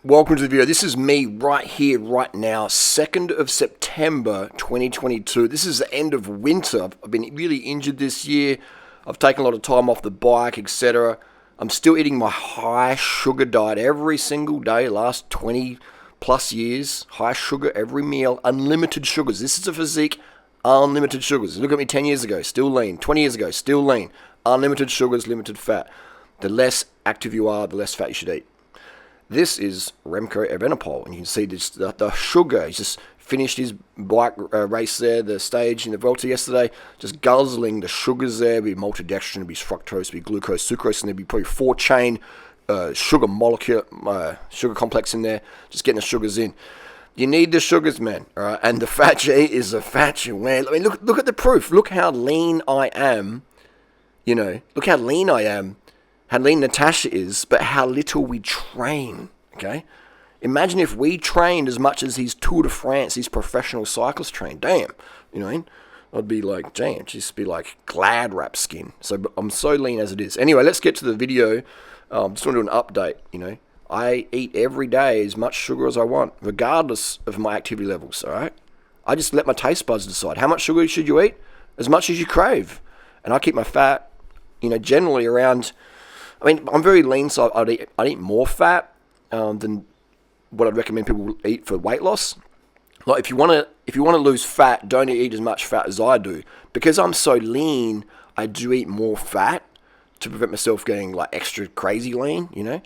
Welcome to the video. This is me right here, right now, 2nd of September 2022. This is the end of winter. I've been really injured this year. I've taken a lot of time off the bike, etc. I'm still eating my high sugar diet every single day, last 20 plus years. High sugar every meal, unlimited sugars. This is a physique, unlimited sugars. Look at me 10 years ago, still lean. 20 years ago, still lean. Unlimited sugars, limited fat. The less active you are, the less fat you should eat. This is Remco Evenepoel, and you can see this, the sugar. He's just finished his bike race there, the stage in the Vuelta yesterday, just guzzling the sugars there. There'll be maltodextrin, there'll be fructose, there'll be glucose, sucrose, and there'll be probably 4-chain sugar molecule, sugar complex in there, just getting the sugars in. You need the sugars, man, all right? And the fat you eat is the fat you wear. I mean, look at the proof. Look how lean I am. You know, look how lean I am. How lean Natasha is, but how little we train, okay? Imagine if we trained as much as these Tour de France, these professional cyclists train. Damn, you know what I mean? I'd be like, damn, just be like glad wrap skin. So I'm so lean as it is. Anyway, let's get to the video. Just want to do an update, you know. I eat every day as much sugar as I want, regardless of my activity levels, all right? I just let my taste buds decide. How much sugar should you eat? As much as you crave. And I keep my fat, you know, generally around... I mean, I'm very lean, so I'd eat more fat than what I'd recommend people eat for weight loss. Like if you want to lose fat, don't eat as much fat as I do. Because I'm so lean, I do eat more fat to prevent myself getting like extra crazy lean, you know.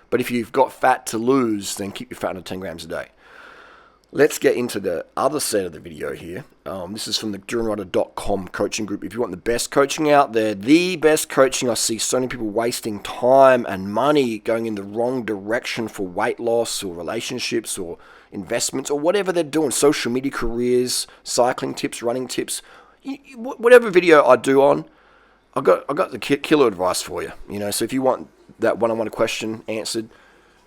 But if you've got fat to lose, then keep your fat under 10 grams a day. Let's get into the other side of the video here. This is from the Durianrider.com coaching group. If you want the best coaching out there, the best coaching, I see so many people wasting time and money going in the wrong direction for weight loss or relationships or investments or whatever they're doing, social media careers, cycling tips, running tips, whatever video I do on, I got the killer advice for you. You know, so if you want that one-on-one question answered,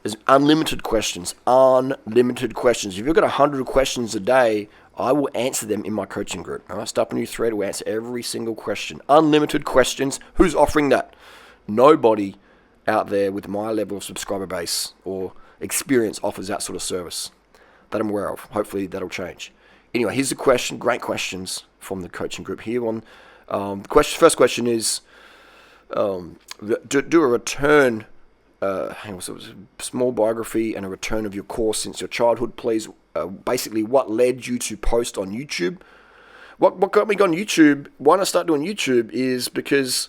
there's unlimited questions. If you've got 100 questions a day, I will answer them in my coaching group. All right, start a new thread. We'll answer every single question. Unlimited questions. Who's offering that? Nobody out there with my level of subscriber base or experience offers that sort of service that I'm aware of. Hopefully that'll change. Anyway, here's the question. Great questions from the coaching group here. First question is, do a return. So it was a small biography and a return of your course since your childhood, please. Basically, what led you to post on YouTube? What got me on YouTube? Why I started doing YouTube is because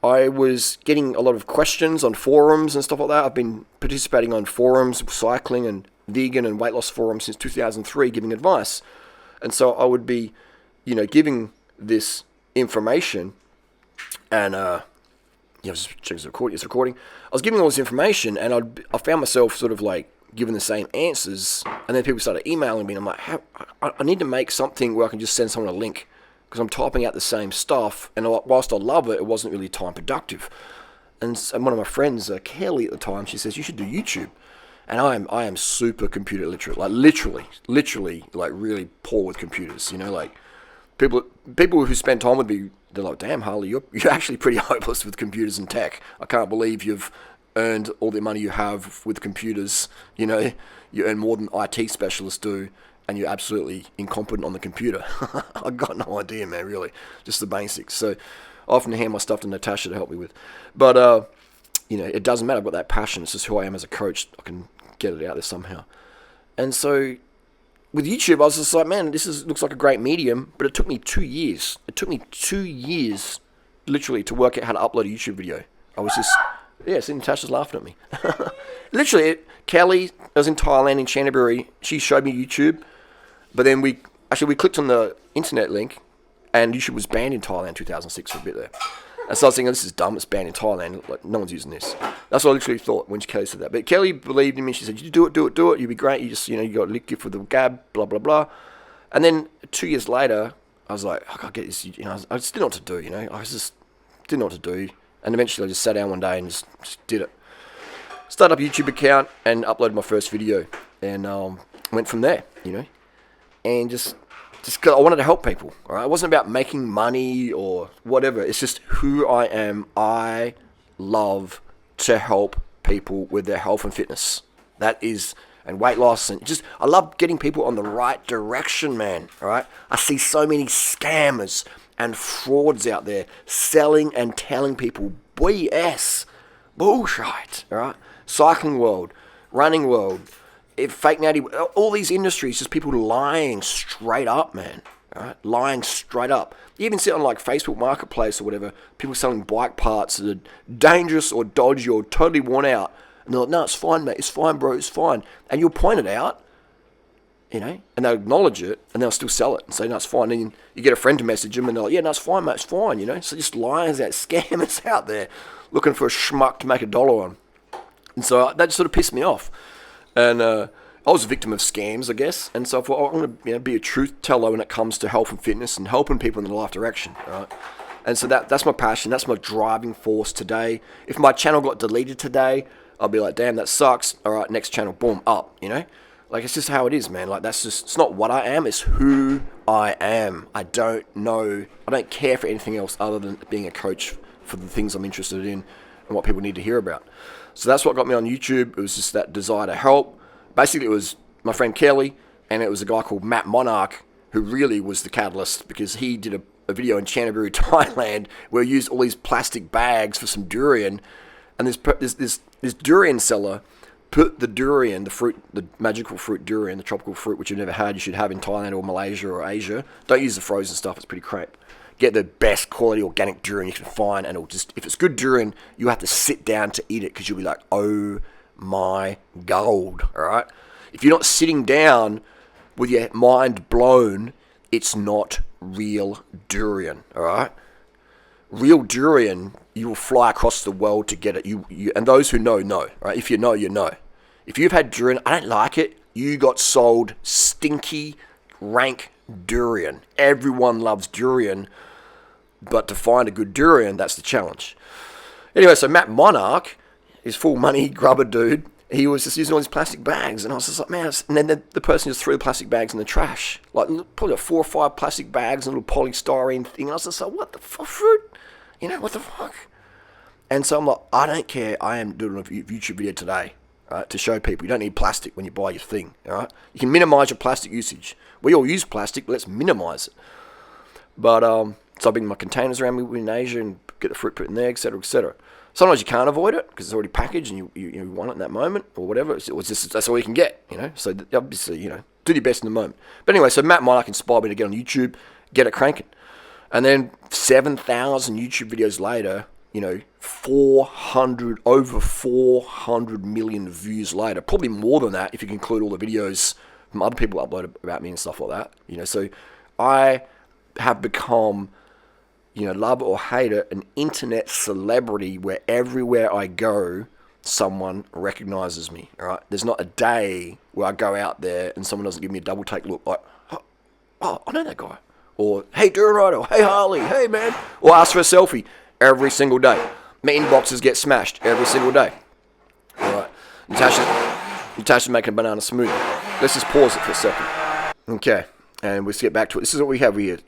I was getting a lot of questions on forums and stuff like that. I've been participating on forums, cycling and vegan and weight loss forums since 2003, giving advice. And so I would be, you know, giving this information and just check it's recording. I was giving all this information, and I found myself sort of like giving the same answers, and then people started emailing me, and I'm like, I need to make something where I can just send someone a link, because I'm typing out the same stuff, and whilst I love it, it wasn't really time productive. And one of my friends, Kelly at the time, she says, you should do YouTube. And I am super computer literate, like literally, like really poor with computers, you know, like people who spend time with me, they're like, damn, Harley, you're actually pretty hopeless with computers and tech. I can't believe you've earned all the money you have with computers. You know, you earn more than IT specialists do, and you're absolutely incompetent on the computer. I got no idea, man, really. Just the basics. So I often hand my stuff to Natasha to help me with. But, you know, it doesn't matter. I've got that passion. It's just who I am as a coach. I can get it out there somehow. And so with YouTube, I was just like, man, looks like a great medium, but it took me 2 years. It took me 2 years, literally, to work out how to upload a YouTube video. I was just, see, Natasha's laughing at me. Literally, Kelly, I was in Thailand, in Canterbury, she showed me YouTube, but then we clicked on the internet link, and YouTube was banned in Thailand in 2006 for a bit there. And so I was thinking, this is dumb, it's banned in Thailand, like, no one's using this. That's what I literally thought when Kelly said that. But Kelly believed in me, she said, you do it, you'll be great, you just, you know, you got lick for the gab, blah, blah, blah. And then 2 years later, I was like, I gotta get this, you know, I just didn't know what to do, you know, I just didn't know what to do. And eventually I just sat down one day and just did it. Started up a YouTube account and uploaded my first video, and went from there, you know, and just because I wanted to help people, all right? It wasn't about making money or whatever. It's just who I am. I love to help people with their health and fitness. And weight loss, and just, I love getting people on the right direction, man, all right? I see so many scammers and frauds out there selling and telling people BS, bullshit, all right? Cycling world, running world, fake natty, all these industries, just people lying straight up, man, all right? Lying straight up. You even see it on like Facebook Marketplace or whatever, people selling bike parts that are dangerous or dodgy or totally worn out. And they're like, no, it's fine, mate. It's fine, bro. It's fine. And you'll point it out, and they'll acknowledge it, and they'll still sell it and say, no, it's fine. And you get a friend to message them, and they're like, yeah, no, it's fine, mate. It's fine, So just liars out, scammers out there looking for a schmuck to make $1 on. And so that sort of pissed me off. And I was a victim of scams, I guess. And so I thought, I want to be a truth teller when it comes to health and fitness and helping people in the right direction, right? And so that's my passion. That's my driving force today. If my channel got deleted today, I'll be like, damn, that sucks. All right, next channel, boom, up, Like, it's just how it is, man. Like, it's not what I am, it's who I am. I don't care for anything else other than being a coach for the things I'm interested in and what people need to hear about. So that's what got me on YouTube. It was just that desire to help. Basically, it was my friend Kelly, and it was a guy called Matt Monarch, who really was the catalyst, because he did a video in Chanthaburi, Thailand, where he used all these plastic bags for some durian. And this durian seller put the durian, the fruit, the magical fruit durian, the tropical fruit, which you've never had, you should have in Thailand or Malaysia or Asia. Don't use the frozen stuff, it's pretty crap. Get the best quality organic durian you can find, and if it's good durian, you have to sit down to eat it, because you'll be like, oh my gold, all right? If you're not sitting down with your mind blown, it's not real durian, all right? Real durian, you will fly across the world to get it. And those who know, right? If you know, you know. If you've had durian, I don't like it, you got sold stinky, rank durian. Everyone loves durian, but to find a good durian, that's the challenge. Anyway, so Matt Monarch is full money grubber dude. He was just using all these plastic bags, and I was just like, man. And then the person just threw the plastic bags in the trash, like probably 4 or 5 plastic bags and a little polystyrene thing. And I was just like, what the fuck, fruit? What the fuck? And so I'm like, I don't care. I am doing a YouTube video today, right, to show people you don't need plastic when you buy your thing. All right, you can minimize your plastic usage. We all use plastic, but let's minimize it. But so I bring my containers around me in Asia and get the fruit put in there, etc., etc. Sometimes you can't avoid it because it's already packaged and you want it in that moment or whatever. It's just, that's all you can get, So obviously, do your best in the moment. But anyway, so Matt Monarch inspired me to get on YouTube, get it cranking. And then 7,000 YouTube videos later, over 400 million views later, probably more than that if you can include all the videos from other people uploaded about me and stuff like that. So I have become, love it or hate it, an internet celebrity where everywhere I go, someone recognizes me, all right? There's not a day where I go out there and someone doesn't give me a double take look like, oh, I know that guy. Or, hey, Durianrider, hey, Harley, hey, man. Or ask for a selfie every single day. My inboxes get smashed every single day. All right. Natasha's making a banana smoothie. Let's just pause it for a second. Okay. And let's get back to it. This is what we have here.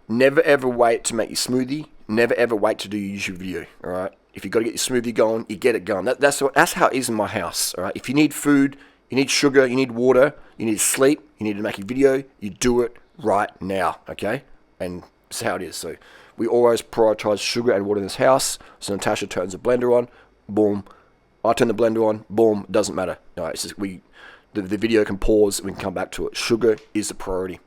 Never ever wait to make your smoothie. Never ever wait to do your YouTube video. All right. If you got to get your smoothie going, you get it going. That's how it is in my house. All right. If you need food, you need sugar, you need water, you need sleep, you need to make a video, you do it right now. Okay. And that's how it is. So we always prioritize sugar and water in this house. So Natasha turns the blender on. Boom. I turn the blender on. Boom. It doesn't matter. No, it's just the video can pause. We can come back to it. Sugar is the priority.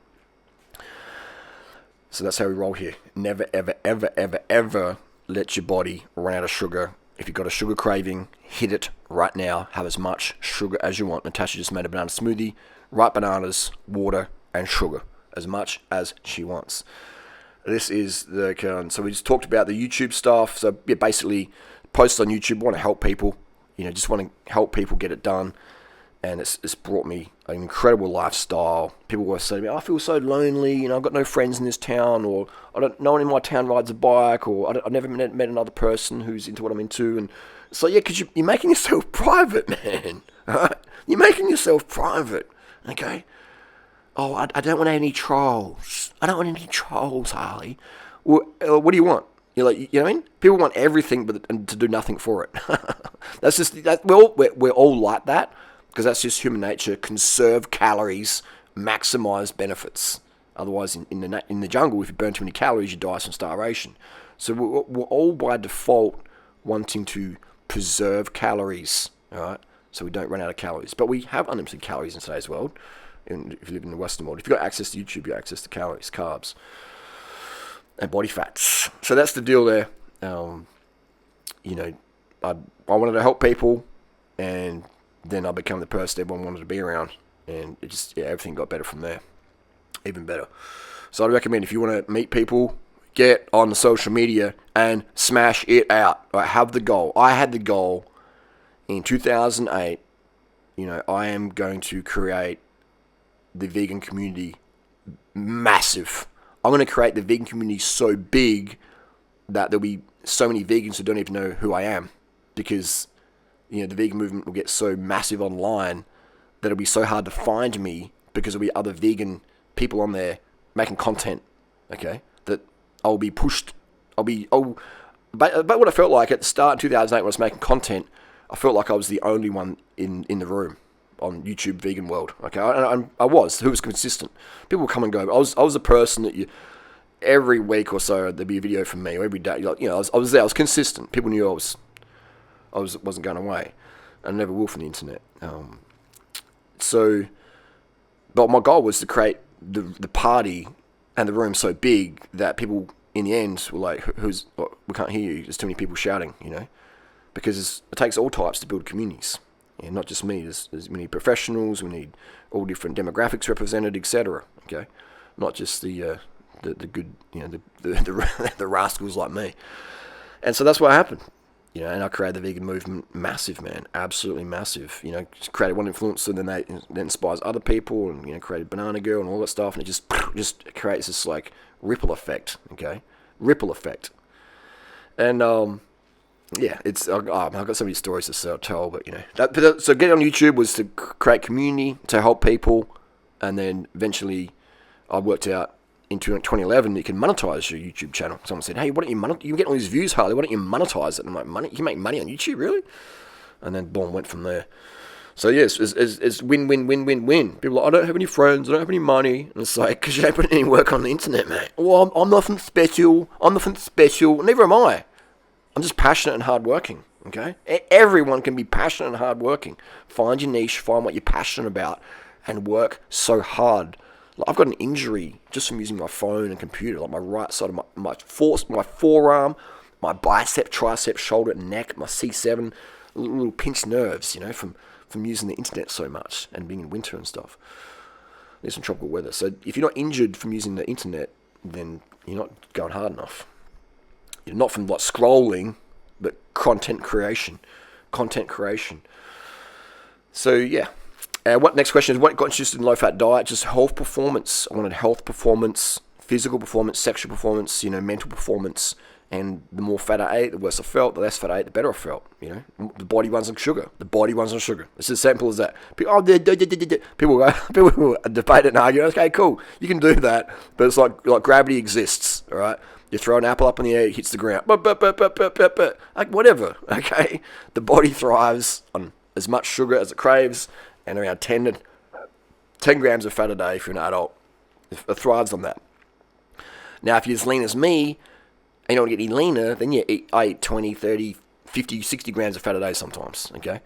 So that's how we roll here. Never, ever, ever, ever, ever let your body run out of sugar. If you've got a sugar craving, hit it right now. Have as much sugar as you want. Natasha just made a banana smoothie. Ripe bananas, water, and sugar. As much as she wants. This is so we just talked about the YouTube stuff. So yeah, basically, posts on YouTube. Want to help people. Just want to help people get it done. And it's brought me an incredible lifestyle. People always say to me, I feel so lonely, I've got no friends in this town, or no one in my town rides a bike, or I've never met another person who's into what I'm into. And so, yeah, because you're making yourself private, man. All right? You're making yourself private, okay? Oh, I don't want any trolls. I don't want any trolls, Harley. Well, what do you want? You're like, you know what I mean? People want everything, but and to do nothing for it. That's just that. We're all like that because that's just human nature. Conserve calories, maximize benefits. Otherwise, in the jungle, if you burn too many calories, you die from starvation. So we're all by default wanting to preserve calories, all right? So we don't run out of calories. But we have unlimited calories in today's world. If you live in the Western world, if you've got access to YouTube, you have access to calories, carbs, and body fats. So that's the deal there. You know, I wanted to help people, and then I became the person everyone wanted to be around, and it just everything got better from there, even better. So I'd recommend if you want to meet people, get on the social media and smash it out. I have the goal. I had the goal in 2008. You know, I am going to create the vegan community massive. I'm going to create the vegan community so big that there'll be so many vegans who don't even know who I am, because you know the vegan movement will get so massive online that it'll be so hard to find me because there'll be other vegan people on there making content. Okay, that I'll be pushed. But what I felt like at the start in 2008 when I was making content, I felt like I was the only one in the room on YouTube vegan world. Okay, I was who was consistent. People would come and go. I was the person that every week or so there'd be a video from me, or every day. Like, you know, I was there. I was consistent. People knew I wasn't going away. I never will from the internet. But my goal was to create the party and the room so big that people in the end were like, we can't hear you. There's too many people shouting. You know, because it takes all types to build communities. Yeah, not just me. We need professionals. We need all different demographics represented, etc. Okay, not just the good, you know, the rascals like me. And so that's what happened. You know, and I created the vegan movement, massive, man, absolutely massive. You know, created one influencer, and then that inspires other people, and you know, created Banana Girl and all that stuff, and it just creates this like ripple effect. Okay, ripple effect, and yeah, I've got so many stories to tell, but you know, so getting on YouTube was to create community, to help people, and then eventually I worked out in 2011 that you can monetize your YouTube channel. Someone said, "Hey, why don't you monetize? You get all these views, Harley. Why don't you monetize it?" And I'm like, "Money? You can make money on YouTube, really?" And then boom, went from there. So yes, it's win, win, win, win, win. People are like, "I don't have any friends. I don't have any money," and it's like, because you don't put any work on the internet, mate. Well, I'm nothing special. I'm nothing special. Never am I. I'm just passionate and hardworking, okay? Everyone can be passionate and hardworking. Find your niche, find what you're passionate about, and work so hard. Like, I've got an injury just from using my phone and computer, like my right side of my forearm, my bicep, tricep, shoulder, and neck, my C7, little pinched nerves, you know, from using the internet so much and being in winter and stuff. There's some tropical weather. So if you're not injured from using the internet, then you're not going hard enough. You're not from like scrolling, but content creation. So yeah. What next question is, what got interested in low-fat diet? Just health performance. I wanted health performance, physical performance, sexual performance, you know, mental performance. And the more fat I ate, the worse I felt. The less fat I ate, the better I felt. You know, the body runs on sugar. It's as simple as that. People debate it and argue. Okay, cool, you can do that, but it's like gravity exists. All right. You throw an apple up in the air, it hits the ground. Like whatever, okay? The body thrives on as much sugar as it craves, and around 10 grams of fat a day for an adult. It thrives on that. Now, if you're as lean as me, and you don't get any leaner, then I eat 20, 30, 50, 60 grams of fat a day sometimes, okay?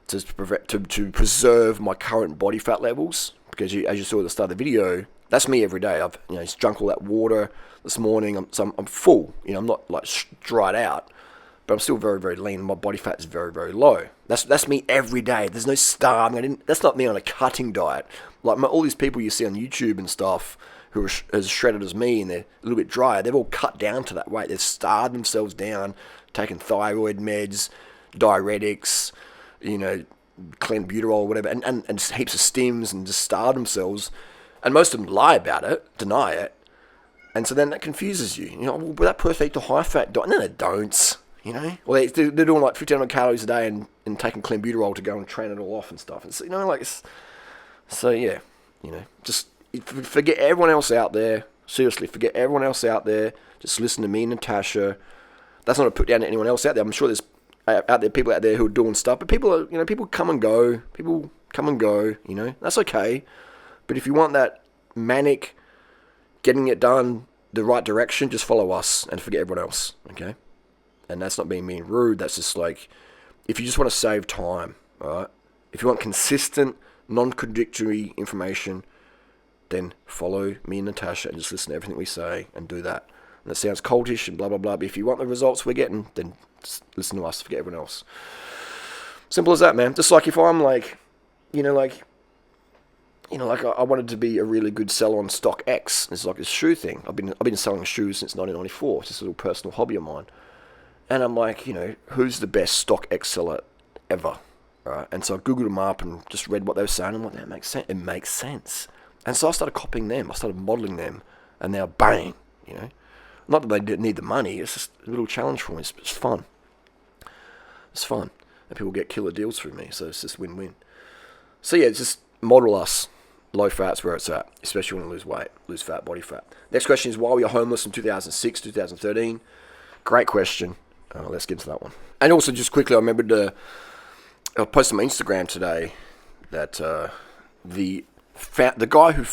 To preserve my current body fat levels, because as you saw at the start of the video, that's me every day. I've just drunk all that water this morning. I'm full. You know, I'm not like dried out, but I'm still very, very lean. My body fat is very, very low. That's me every day. There's no starving. That's not me on a cutting diet. Like all these people you see on YouTube and stuff who are as shredded as me and they're a little bit drier, they've all cut down to that weight. They've starved themselves down, taken thyroid meds, diuretics, you know, clenbuterol, whatever, and heaps of stims, and just starve themselves. And most of them lie about it, deny it. And so then that confuses you. You know, well, that perfect a high-fat diet? No, they don't. You know? Well, they're doing like 1,500 calories a day and taking clenbuterol to go and train it all off and stuff. And so, so yeah, you know, just forget everyone else out there. Seriously, forget everyone else out there. Just listen to me and Natasha. That's not a put down to anyone else out there. I'm sure there's people out there who are doing stuff, but people come and go. People come and go, That's okay. But if you want that manic, getting it done the right direction, just follow us and forget everyone else, okay? And that's not being mean rude. That's just like, if you just want to save time, all right? If you want consistent, non-contradictory information, then follow me and Natasha and just listen to everything we say and do that. And that sounds cultish and blah, blah, blah. But if you want the results we're getting, then just listen to us, forget everyone else. Simple as that, man. Just like if I'm like, I wanted to be a really good seller on Stock X. It's like a shoe thing. I've been selling shoes since 1994. It's just a little personal hobby of mine. And I'm like, who's the best Stock X seller ever? Right? And so I Googled them up and just read what they were saying. I'm like, that makes sense. It makes sense. And so I started copying them. I started modeling them. And now, bang, Not that they didn't need the money. It's just a little challenge for me. It's fun. It's fun. And people get killer deals through me. So it's just win-win. So yeah, just model us. Low fat's where it's at. Especially when you lose weight. Lose fat, body fat. Next question is, why were you homeless in 2006, 2013? Great question. Let's get into that one. And also, just quickly, I remembered I posted on my Instagram today that the guy who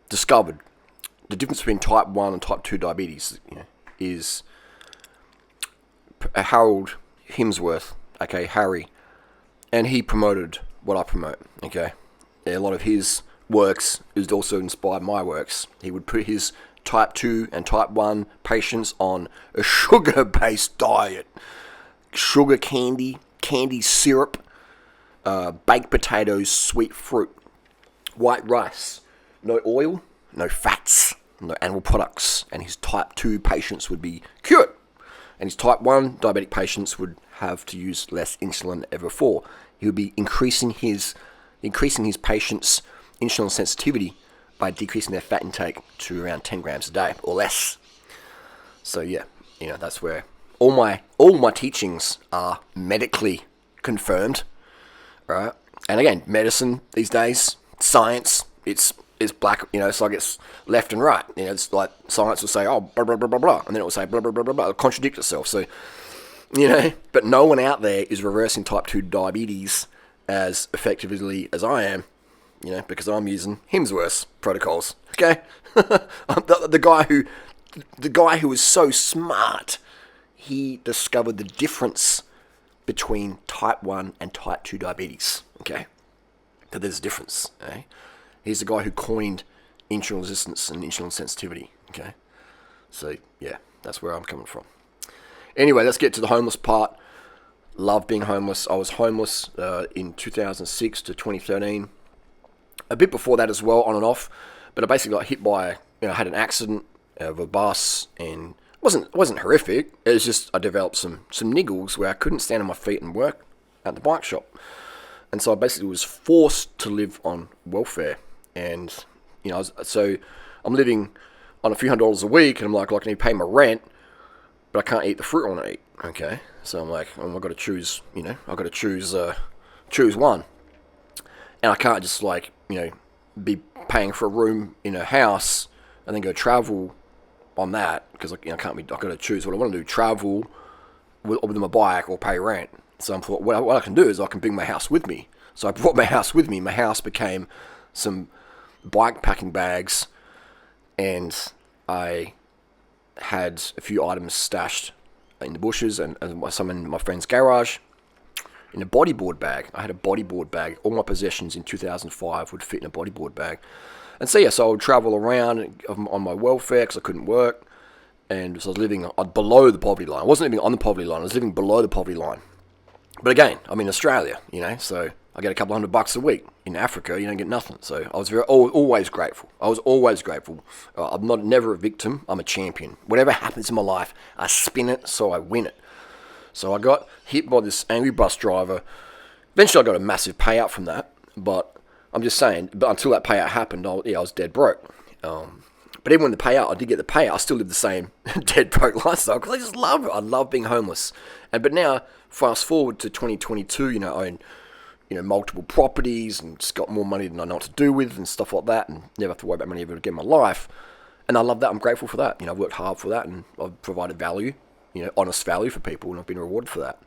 discovered the difference between type 1 and type 2 diabetes is Harold Hemsworth, aka Harry, and he promoted what I promote, okay? A lot of his works is also inspired my works. He would put his type 2 and type 1 patients on a sugar-based diet. Sugar candy syrup, baked potatoes, sweet fruit, white rice, no oil, no fats, no animal products, and his type 2 patients would be cured. And his type 1 diabetic patients would have to use less insulin than ever before. He would be increasing his patients' insulin sensitivity by decreasing their fat intake to around 10 grams a day or less. So yeah, that's where all my teachings are medically confirmed, right? And again, medicine these days, science, it's black, it's like it's left and right. It's like science will say, oh, blah, blah, blah, blah, blah, and then it will say, blah, blah, blah, blah, blah. It'll contradict itself. So, but no one out there is reversing type 2 diabetes as effectively as I am, because I'm using Hemsworth's protocols, okay? the guy who was so smart, he discovered the difference between type 1 and type 2 diabetes, okay? That there's a difference, eh? He's the guy who coined insulin resistance and insulin sensitivity, okay? So, yeah, that's where I'm coming from. Anyway, let's get to the homeless part. Love being homeless. I was homeless in 2006 to 2013. A bit before that as well, on and off. But I basically got hit by, had an accident of a bus, and it wasn't horrific. It was just I developed some niggles where I couldn't stand on my feet and work at the bike shop. And so I basically was forced to live on welfare. And, so I'm living on a few $100s a week, and I'm like, I need to pay my rent, but I can't eat the fruit I want to eat, okay? So I'm like, I've got to choose, I've got to choose one. And I can't just be paying for a room in a house and then go travel on that, because I've got to choose what I want to do, travel with my bike or pay rent. So I thought, what I can do is I can bring my house with me. So I brought my house with me. My house became some bike packing bags, and I had a few items stashed in the bushes and some in my friend's garage in a bodyboard bag. I had a bodyboard bag. All my possessions in 2005 would fit in a bodyboard bag. And so I would travel around on my welfare because I couldn't work, and so I was living below the poverty line. I wasn't living on the poverty line. I was living below the poverty line. But again, I'm in Australia, so I get a couple $100 a week. In Africa, you don't get nothing. So I was always grateful. I was always grateful. I'm never a victim. I'm a champion. Whatever happens in my life, I spin it so I win it. So I got hit by this angry bus driver. Eventually, I got a massive payout from that. But I'm just saying, but until that payout happened, I was dead broke. But even when the payout, I did get the payout, I still lived the same dead broke lifestyle because I just love it. I love being homeless. But now, fast forward to 2022, I multiple properties and just got more money than I know what to do with and stuff like that, and never have to worry about money ever again in my life. And I love that. I'm grateful for that. I've worked hard for that, and I've provided value, honest value for people, and I've been rewarded for that.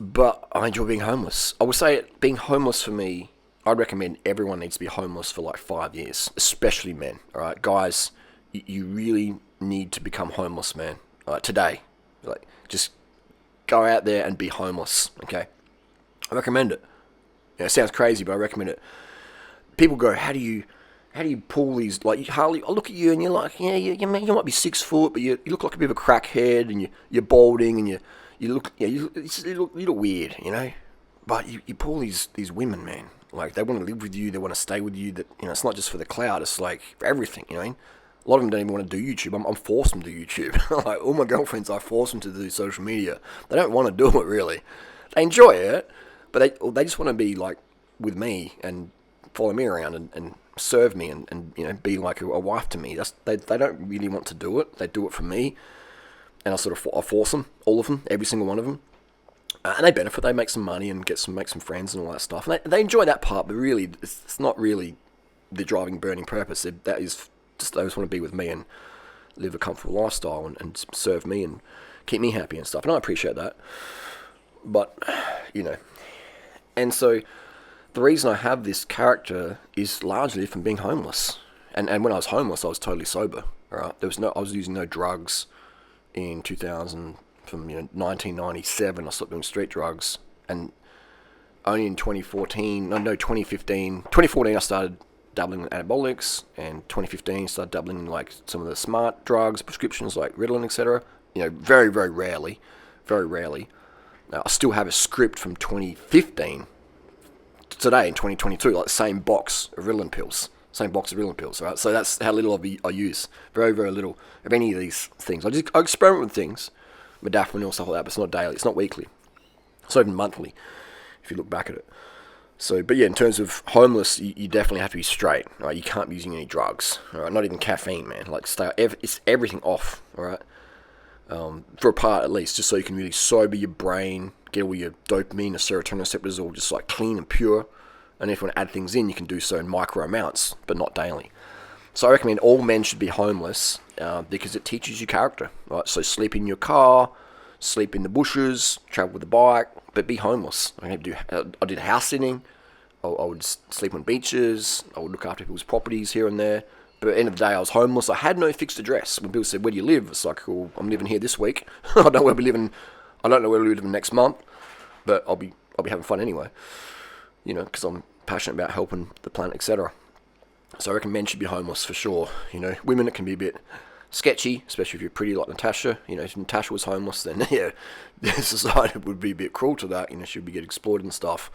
But I enjoy being homeless. I would say being homeless for me, I'd recommend everyone needs to be homeless for like 5 years, especially men. All right, guys, you really need to become homeless, man. All right, today, just go out there and be homeless. Okay, I recommend it. It sounds crazy, but I recommend it. People go, how do you pull these? Like, Harley, I look at you and you're like, yeah, you might be 6 foot, but you look like a bit of a crackhead, and you're balding, and you look weird, But you pull these women, man. Like, they want to live with you, they want to stay with you. That it's not just for the clout, it's like for everything. A lot of them don't even want to do YouTube. I'm forced them to do YouTube. Like, all my girlfriends, I force them to do social media. They don't want to do it really. They enjoy it, but they just want to be like with me and follow me around and serve me and be like a wife to me. They don't really want to do it. They do it for me, and I force them, all of them, every single one of them. And they benefit. They make some money and make some friends and all that stuff. And they enjoy that part, but really, it's not really the driving, burning purpose. That is just, they just want to be with me and live a comfortable lifestyle and serve me and keep me happy and stuff. And I appreciate that. But, and so the reason I have this character is largely from being homeless. And when I was homeless, I was totally sober. All right, I was using no drugs in 2000. From 1997, I stopped doing street drugs, and only in 2014 I started dabbling in anabolics, and 2015 started dabbling in like some of the smart drugs, prescriptions like Ritalin, etc. Very, very rarely. I still have a script from 2015 today in 2022, like the same box of Ritalin pills. Right? So that's how little I use. Very, very little of any of these things. I experiment with things. Modafinil or stuff like that, but it's not daily, it's not weekly, it's not even monthly, if you look back at it. So, but yeah, in terms of homeless, you definitely have to be straight, right? You can't be using any drugs, all right? Not even caffeine, man. Like, it's everything off, all right? For a part at least, just so you can really sober your brain, get all your dopamine and serotonin receptors all just like clean and pure. And if you want to add things in, you can do so in micro amounts, but not daily. So I recommend all men should be homeless because it teaches you character. Right? So sleep in your car, sleep in the bushes, travel with a bike, but be homeless. I did house sitting. I would sleep on beaches. I would look after people's properties here and there. But at the end of the day, I was homeless. I had no fixed address. When people said, "Where do you live?" It's like, "Well, I'm living here this week. I don't know where we're living. I don't know where we're living next month, but I'll be having fun anyway. Because I'm passionate about helping the planet, etc." So I reckon men should be homeless for sure. Women, it can be a bit sketchy, especially if you're pretty like Natasha. If Natasha was homeless, then the society would be a bit cruel to that. She'd be getting exploited and stuff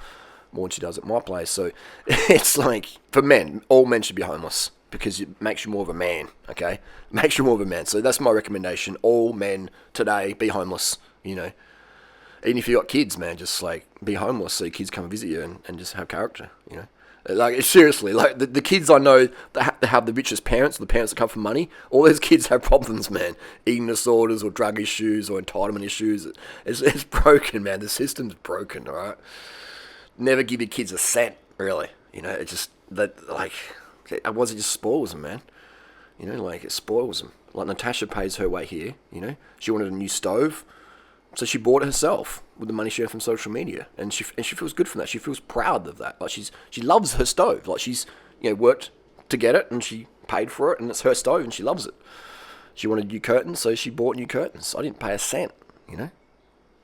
more than she does at my place. So it's like, for men, all men should be homeless because it makes you more of a man, okay? Makes you more of a man. So that's my recommendation. All men today, be homeless, Even if you got kids, man, just like be homeless so your kids come and visit you and just have character, Like, seriously, like the kids I know that have the richest parents, the parents that come from money, all those kids have problems, man. Eating disorders or drug issues or entitlement issues. It's broken, man. The system's broken, all right? Never give your kids a cent, really. It just, it just spoils them, man. It spoils them. Like, Natasha pays her way here, She wanted a new stove. So she bought it herself with the money she earned from social media, and she feels good from that. She feels proud of that. Like, she loves her stove. Like, she's worked to get it, and she paid for it, and it's her stove, and she loves it. She wanted new curtains, so she bought new curtains. I didn't pay a cent,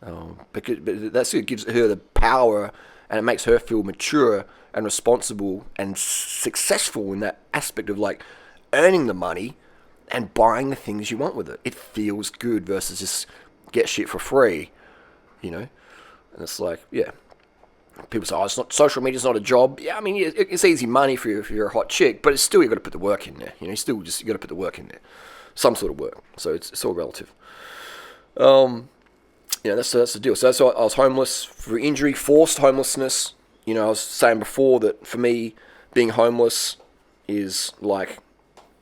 but that's it gives her the power, and it makes her feel mature and responsible and successful in that aspect of like earning the money and buying the things you want with it. It feels good versus just get shit for free, And it's like, yeah. People say, it's not, social media's not a job. Yeah, I mean, it's easy money if you're a hot chick, but it's still, you got to put the work in there. You got to put the work in there. Some sort of work. So it's all relative. That's the deal. So that's why I was homeless for injury, forced homelessness. I was saying before that for me, being homeless is like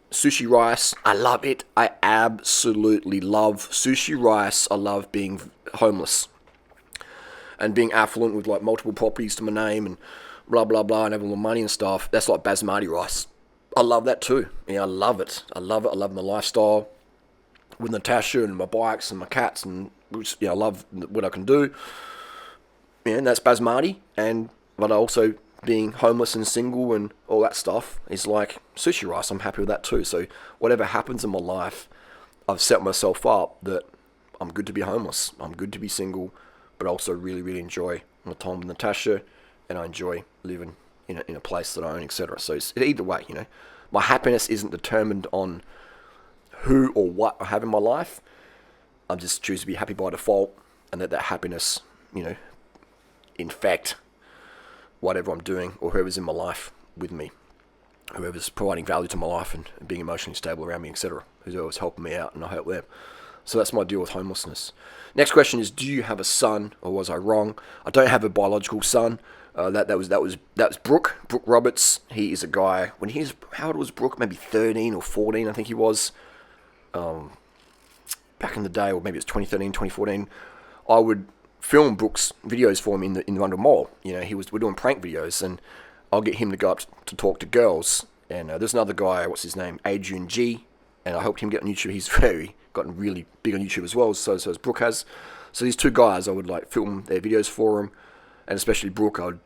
sushi rice. I love it. I absolutely love sushi rice. I love being homeless. and being affluent with like multiple properties to my name and blah blah blah and having all the money and stuff. That's like basmati rice. I love that too. I love it. I love my lifestyle with Natasha and my bikes and my cats, and I love what I can do. And that's basmati, but also being homeless and single and all that stuff is like sushi rice. I'm happy with that too. So whatever happens in my life, I've set myself up that I'm good to be homeless. I'm good to be single, but also really, really enjoy my time with Natasha, and I enjoy living in a place that I own, etc. So it's, either way, my happiness isn't determined on who or what I have in my life. I just choose to be happy by default, and that happiness, infect whatever I'm doing or whoever's in my life with me, whoever's providing value to my life and being emotionally stable around me, etc. Who's always helping me out, and I help them. So that's my deal with homelessness. Next question is, do you have a son, or was I wrong? I don't have a biological son. That was Brooke Roberts. He is a guy, when he's, how old was Brooke? Maybe 13 or 14, I think he was. Back in the day, or maybe it's 2013, 2014, I would film Brooks' videos for him in the Wonder Mall. We're doing prank videos, and I'll get him to go up to talk to girls. And there's another guy, what's his name, Adrian G, and I helped him get on YouTube. He's gotten really big on YouTube as well, so as Brooke has. So these two guys, I would like film their videos for him, and especially Brooke, I'd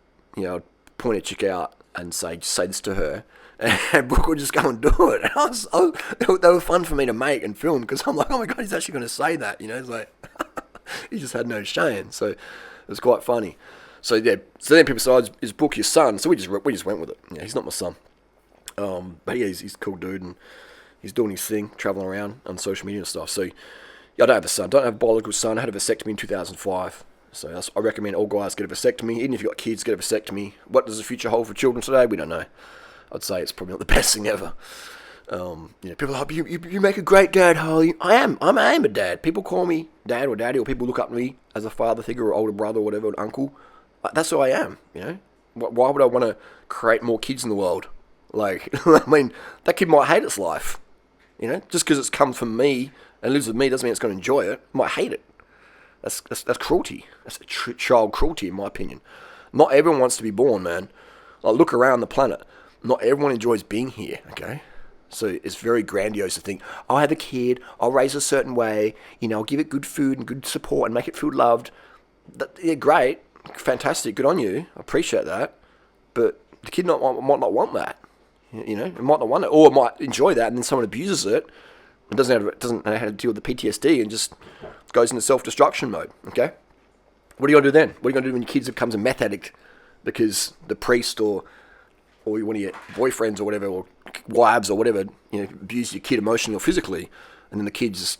point a chick out and say this to her, and Brooke would just go and do it. And they were fun for me to make and film, because I'm like, oh my god, he's actually going to say that. It's like he just had no shame. So it was quite funny. So yeah, so then people said, is Brooke your son? So we just went with it. Yeah, he's not my son. But yeah, he's a cool dude, and he's doing his thing, traveling around on social media and stuff. So yeah, I don't have a son. Don't have a biological son. I had a vasectomy in 2005. So I recommend all guys get a vasectomy. Even if you've got kids, get a vasectomy. What does the future hold for children today? We don't know. I'd say it's probably not the best thing ever. People are like, you make a great dad, Harley. I am a dad. People call me dad or daddy, or people look up to me as a father figure or older brother or whatever, or uncle. That's who I am, Why would I want to create more kids in the world? Like, I mean, that kid might hate its life. Just because it's come from me and lives with me doesn't mean it's going to enjoy it. It might hate it. That's cruelty. That's child cruelty, in my opinion. Not everyone wants to be born, man. Like, look around the planet. Not everyone enjoys being here, okay? So it's very grandiose to think, I'll have a kid, I'll raise a certain way, I'll give it good food and good support and make it feel loved. Yeah, great, fantastic, good on you, I appreciate that. But the kid might not want that. It might not want it, or it might enjoy that, and then someone abuses it, and doesn't know how to deal with the PTSD, and just goes into self-destruction mode, okay? What are you going to do then? What are you going to do when your kid becomes a meth addict because the priest or one of your boyfriends or whatever, or wives or whatever, abuse your kid emotionally or physically, and then the kid just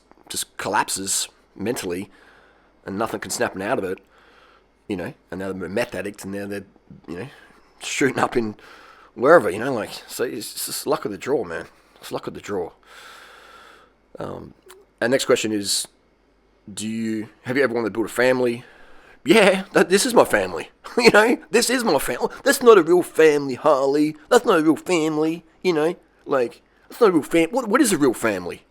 collapses mentally, and nothing can snap them out of it, and now they're a meth addict, and now they're, shooting up in wherever, so it's just luck of the draw, man. It's luck of the draw. And next question is, have you ever wanted to build a family? Yeah, this is my family. This is my family. That's not a real family, Harley. That's not a real family. That's not a real family. What is a real family?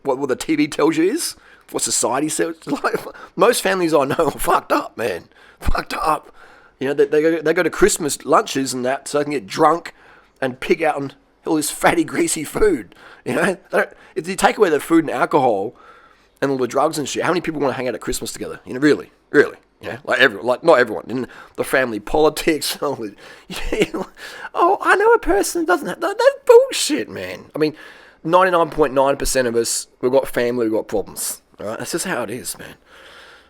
What the TV tells you is? What society says? Like, most families I know are fucked up, man. Fucked up. They go to Christmas lunches and that so they can get drunk and pig out on all this fatty, greasy food. If you take away the food and alcohol and all the drugs and shit, how many people want to hang out at Christmas together? Really. Like not everyone. In the family politics. Oh, I know a person who doesn't have that's bullshit, man. I mean, 99.9% of us, we've got family, we've got problems. All right, that's just how it is, man.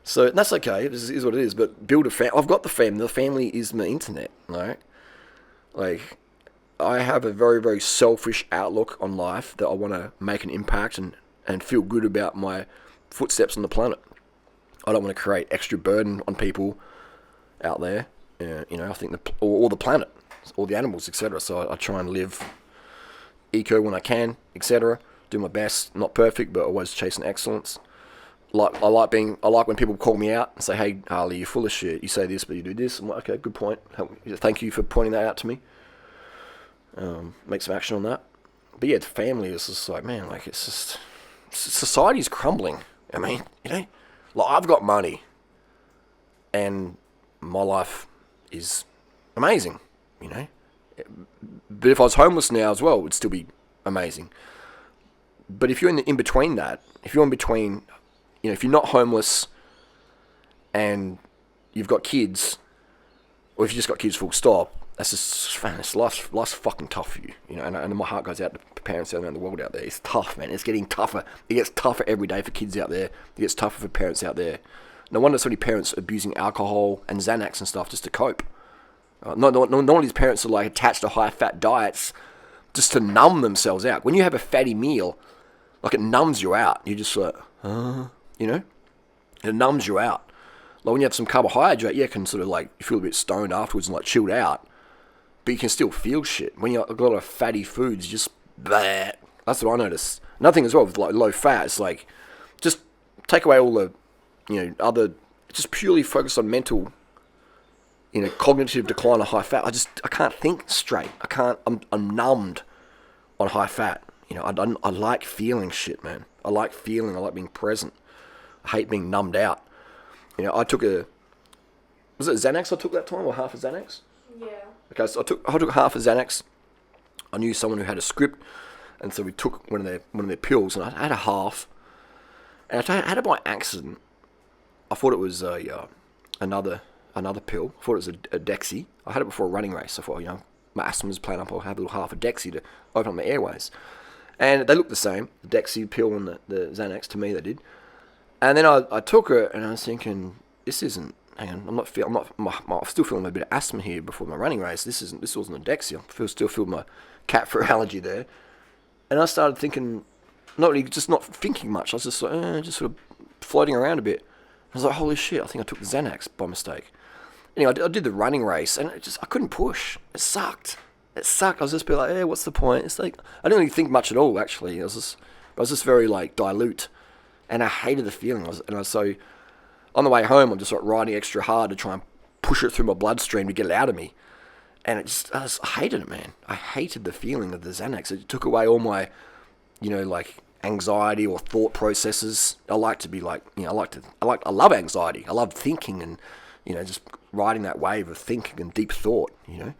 So that's okay. This is what it is. But build a family. I've got the family. The family is my internet. All right. Like, I have a very, very selfish outlook on life that I want to make an impact and feel good about my footsteps on the planet. I don't want to create extra burden on people out there. I think or the planet, all the animals, etc. So I try and live eco when I can, etc. Do my best. Not perfect, but always chasing excellence. I like when people call me out and say, "Hey, Harley, you're full of shit. You say this, but you do this." I'm like, "Okay, good point. Thank you for pointing that out to me." Make some action on that. But yeah, family is just like, man, like it's just society's crumbling. I mean, like I've got money. and my life is amazing, you know. But if I was homeless now as well, it would still be amazing. But if you're in between that, if you're in between, you know, if you're not homeless and you've got kids, or if you just got kids full stop, that's just, man, life's fucking tough for you, you know, and my heart goes out to parents around the world out there. It's tough, man. It's getting tougher. It gets tougher every day for kids out there. It gets tougher for parents out there. No wonder so many parents are abusing alcohol and Xanax and stuff just to cope. Not all these parents are like attached to high-fat diets just to numb themselves out. When you have a fatty meal, like it numbs you out. You just like, you know? It numbs you out. Like when you have some carbohydrate, you can sort of like, you feel a bit stoned afterwards and like chilled out. But you can still feel shit. When you have a lot of fatty foods, you just, bleh. That's what I notice. Another thing as well with like low fat, it's like, just take away all the, you know, other, just purely focus on mental, you know, cognitive decline of high fat. I can't think straight. I'm numbed on high fat. You know, I like feeling shit, man. I like being present. I hate being numbed out. You know, was it Xanax I took that time, or half a Xanax? Yeah. Okay, so I took half a Xanax. I knew someone who had a script, and so we took one of their pills, and I had a half. And I had it by accident. I thought it was another pill. I thought it was a Dexy. I had it before a running race. I thought, you know, my asthma was playing up. I'll have a little half a Dexy to open up my airways. And they looked the same, the Dexy pill and the Xanax, to me they did. And then I took it, and I was thinking, this isn't, hang on, I'm still feeling a bit of asthma here before my running race. This wasn't a Dexy. I still feel my cat fur allergy there. And I started thinking, not thinking much. I was just like, just sort of floating around a bit. I was like, holy shit, I think I took the Xanax by mistake. Anyway, I did the running race, and I couldn't push. It sucked. I was just be like, hey, what's the point? It's like, I didn't really think much at all, actually. I was just very, like, dilute. And I hated the feeling. So on the way home, I'm just like riding extra hard to try and push it through my bloodstream to get it out of me. And I hated it, man. I hated the feeling of the Xanax. It took away all my, you know, like anxiety or thought processes. I like to be like, you know, I love anxiety. I love thinking and, you know, just riding that wave of thinking and deep thought, you know.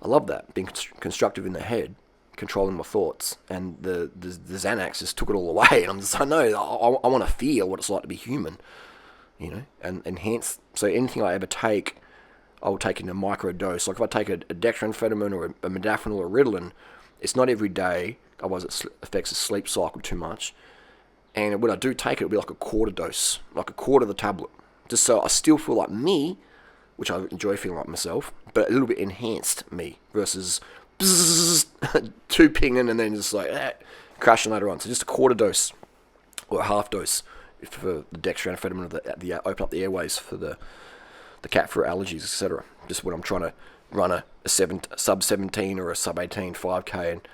I love that, being constructive in the head, controlling my thoughts, and the Xanax just took it all away. And I'm just, I want to feel what it's like to be human, you know, and enhance. So anything I ever take, I will take in a micro dose. Like if I take a dextroamphetamine or a modafinil or Ritalin, it's not every day, otherwise it affects the sleep cycle too much. And when I do take it, it'll be like a quarter dose, like a quarter of the tablet, just so I still feel like me, which I enjoy feeling like myself, but a little bit enhanced me versus two pinging and then just like crashing later on. So just a quarter dose or a half dose for the dextroamphetamine, the open up the airways for the cat fur allergies, etc. Just when I'm trying to run a sub 17 or a sub 18 5k, and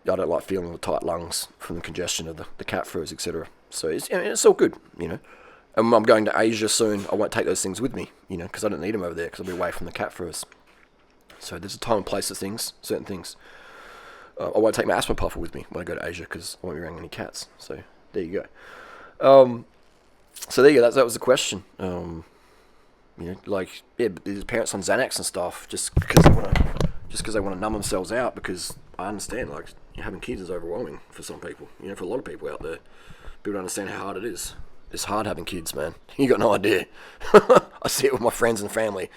I don't like feeling the tight lungs from the congestion of the cat furs, etc. So it's all good, you know. And I'm going to Asia soon. I won't take those things with me, you know, because I don't need them over there because I'll be away from the cat furs. So there's a time and place for certain things. I won't take my asthma puffer with me when I go to Asia because I won't be around any cats. So there you go. So there you go. That was the question. You know, like, yeah, but there's parents on Xanax and stuff just because they want to numb themselves out, because I understand, like, having kids is overwhelming for some people. You know, for a lot of people out there. People don't understand how hard it is. It's hard having kids, man. You got no idea. I see it with my friends and family.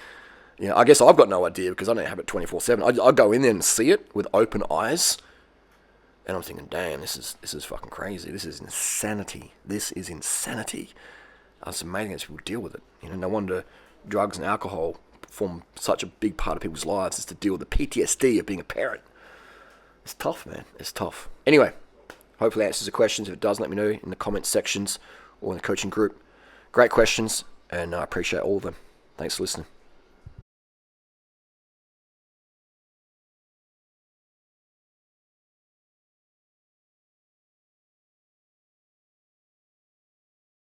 You know, I guess I've got no idea because I don't have it 24/7. I go in there and see it with open eyes, and I'm thinking, damn, this is fucking crazy. This is insanity. It's amazing that people deal with it. You know, no wonder drugs and alcohol form such a big part of people's lives, is to deal with the PTSD of being a parent. It's tough, man. It's tough. Anyway, hopefully that answers the questions. If it does, let me know in the comments sections or in the coaching group. Great questions, and I appreciate all of them. Thanks for listening.